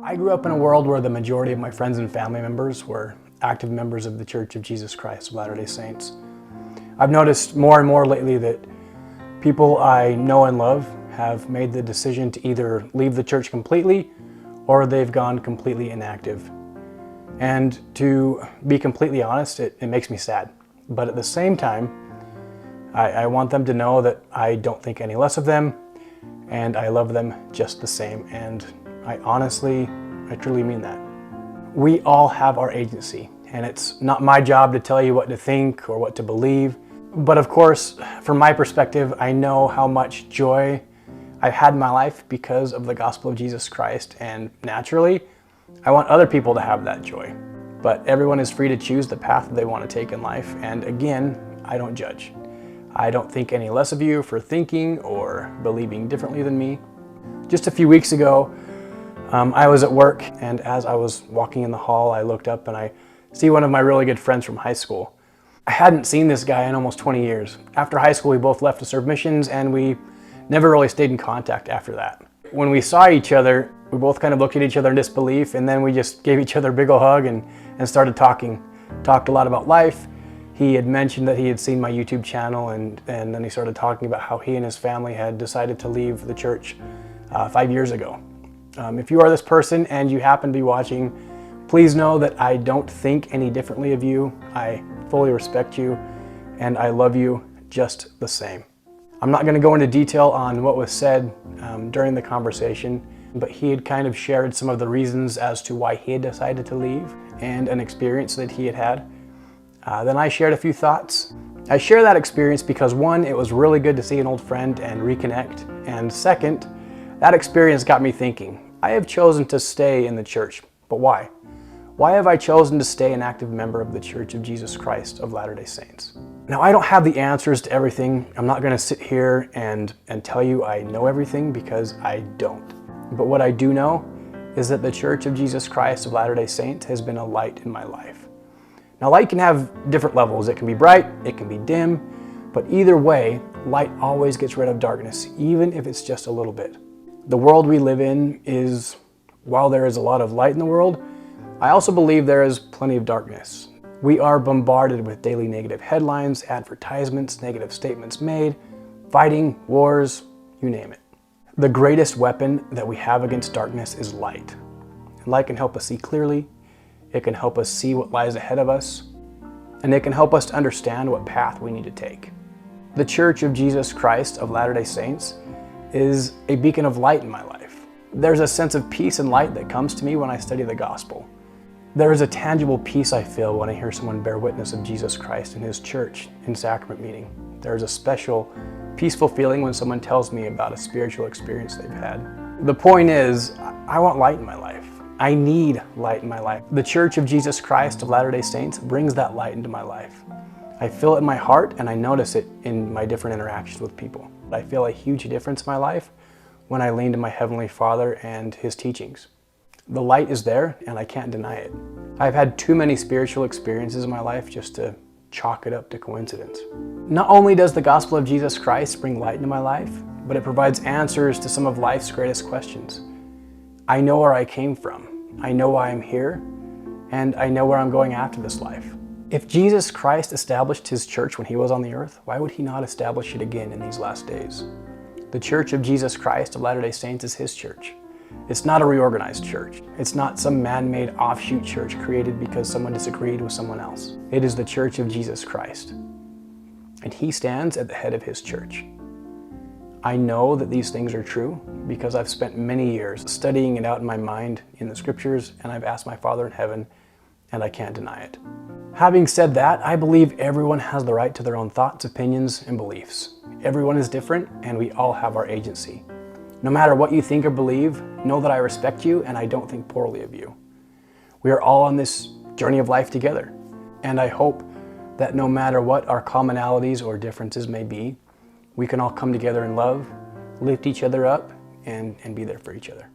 I grew up in a world where the majority of my friends and family members were active members of the Church of Jesus Christ of Latter-day Saints. I've noticed more and more lately that people I know and love have made the decision to either leave the church completely or they've gone completely inactive. And to be completely honest, it makes me sad. But at the same time, I want them to know that I don't think any less of them, and I love them just the same. And I truly mean that. We all have our agency, and it's not my job to tell you what to think or what to believe. But of course, from my perspective, I know how much joy I've had in my life because of the gospel of Jesus Christ, and naturally, I want other people to have that joy. But everyone is free to choose the path that they want to take in life, and again, I don't judge. I don't think any less of you for thinking or believing differently than me. Just a few weeks ago, I was at work, and as I was walking in the hall, I looked up and I see one of my really good friends from high school. I hadn't seen this guy in almost 20 years. After high school, we both left to serve missions, and we never really stayed in contact after that. When we saw each other, we both kind of looked at each other in disbelief, and then we just gave each other a big ol' hug and started talking. Talked a lot about life. He had mentioned that he had seen my YouTube channel, and then he started talking about how he and his family had decided to leave the church 5 years ago. If you are this person and you happen to be watching, please know that I don't think any differently of you. I fully respect you, and I love you just the same. I'm not going to go into detail on what was said during the conversation, but he had kind of shared some of the reasons as to why he had decided to leave and an experience that he had had. Then I shared a few thoughts. I share that experience because one, it was really good to see an old friend and reconnect, and second, that experience got me thinking. I have chosen to stay in the church, but why? Why have I chosen to stay an active member of the Church of Jesus Christ of Latter-day Saints? Now, I don't have the answers to everything. I'm not going to sit here and tell you I know everything, because I don't. But what I do know is that the Church of Jesus Christ of Latter-day Saints has been a light in my life. Now, light can have different levels. It can be bright, it can be dim, but either way, light always gets rid of darkness, even if it's just a little bit. The world we live in is, while there is a lot of light in the world, I also believe there is plenty of darkness. We are bombarded with daily negative headlines, advertisements, negative statements made, fighting, wars, you name it. The greatest weapon that we have against darkness is light. And light can help us see clearly, it can help us see what lies ahead of us, and it can help us to understand what path we need to take. The Church of Jesus Christ of Latter-day Saints is a beacon of light in my life. There's a sense of peace and light that comes to me when I study the gospel. There is a tangible peace I feel when I hear someone bear witness of Jesus Christ in his church in sacrament meeting. There is a special, peaceful feeling when someone tells me about a spiritual experience they've had. The point is, I want light in my life. I need light in my life. The Church of Jesus Christ of Latter-day Saints brings that light into my life. I feel it in my heart, and I notice it in my different interactions with people. I feel a huge difference in my life when I lean to my Heavenly Father and His teachings. The light is there, and I can't deny it. I've had too many spiritual experiences in my life just to chalk it up to coincidence. Not only does the gospel of Jesus Christ bring light into my life, but it provides answers to some of life's greatest questions. I know where I came from, I know why I'm here, and I know where I'm going after this life. If Jesus Christ established His church when He was on the earth, why would He not establish it again in these last days? The Church of Jesus Christ of Latter-day Saints is His church. It's not a reorganized church. It's not some man-made offshoot church created because someone disagreed with someone else. It is the Church of Jesus Christ, and He stands at the head of His church. I know that these things are true because I've spent many years studying it out in my mind in the scriptures, and I've asked my Father in heaven, and I can't deny it. Having said that, I believe everyone has the right to their own thoughts, opinions, and beliefs. Everyone is different, and we all have our agency. No matter what you think or believe, know that I respect you and I don't think poorly of you. We are all on this journey of life together, and I hope that no matter what our commonalities or differences may be, we can all come together in love, lift each other up, and be there for each other.